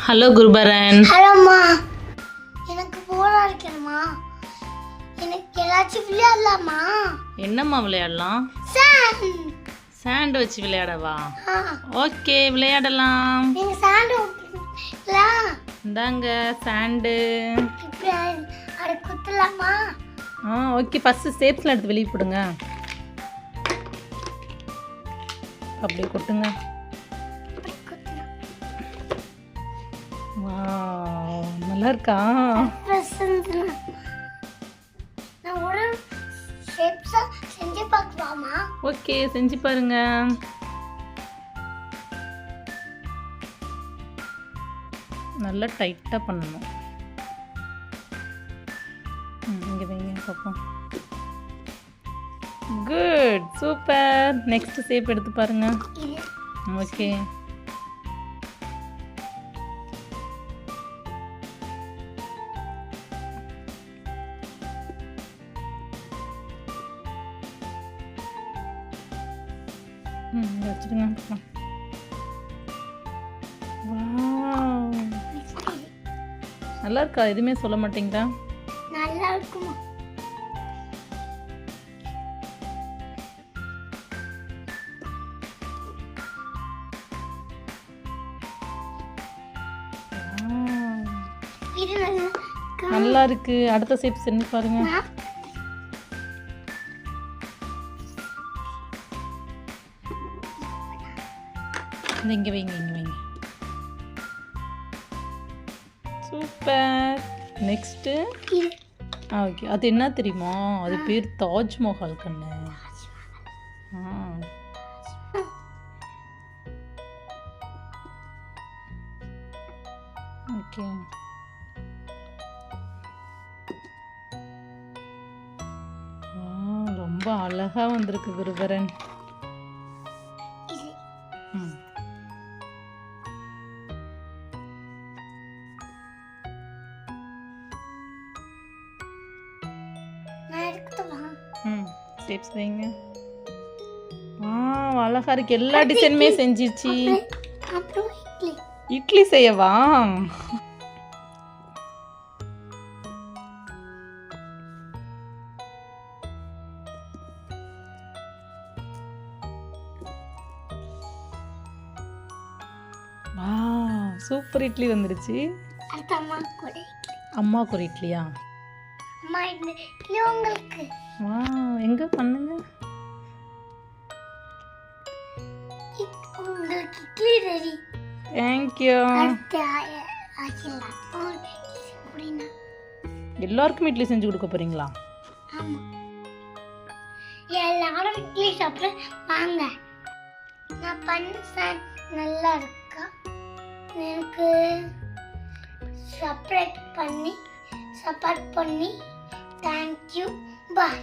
Hello குருபரன். ஹலோம்மா. எனக்கு போரா இருக்கேம்மா. எனக்கு ஏதாச்சும் விளையாடலாமா? என்னம்மா விளையாடலாம்? சாண்ட் வச்சு விளையாடவா? ஓகே, விளையாடலாம். நீங்க சாண்ட் இந்தாங்க சாண்டு. அட குத்தலாமா? ஓகே, ஃபர்ஸ்ட் ஷேப்ஸ்லாம் எடுத்து வெளியே போடுங்க. அப்படியே கொட்டுங்க. வாவ், நல்லா இருக்கா? நான் ஒரு ஷேப்ஸ் செஞ்சு பார்க்கலாமா? ஓகே, செஞ்சு பாருங்க. நல்லா டைட்டாக பண்ணணும். இங்கே வைங்க பார்ப்போம். Good, super. நெக்ஸ்ட் ஷேப் எடுத்து பாருங்க. ஓகே, வச்சுடுங்க. நல்லா இருக்கா? எதுவுமே சொல்ல மாட்டீங்களா? நல்லா இருக்குமா? நல்லா இருக்கு. அடுத்த ஷேப் செஞ்சு பாருங்க. இங்க வைங்க, இங்க வைங்க. சூப்பர். நெக்ஸ்ட். ஓகே, அது என்ன தெரியுமா? அது பேர் தாஜ்மஹால் கண்ணு. ஓகே, ரொம்ப அழகா வந்திருக்கு குருபரன். ஸ்டெப்ஸ் வைங்க. அழகா இருக்கு. எல்லா டிசைனுமே செஞ்சிச்சு. இட்லி செய்யவா? சூப்பர், இட்லி வந்துருச்சு. அம்மாவுக்கு ஒரு இட்லியா? எங்க பண்ணுங்க. தேங்க்யூ. எல்லாருக்கும் இட்லி செஞ்சு கொடுக்க போறீங்களா? எல்லாரும் இட்லி சாப்பிட வாங்க. நான் பண்ண நல்லா இருக்கா? எனக்கு சப்போர்ட் பண்ணி தேங்க்யூ, பாய்.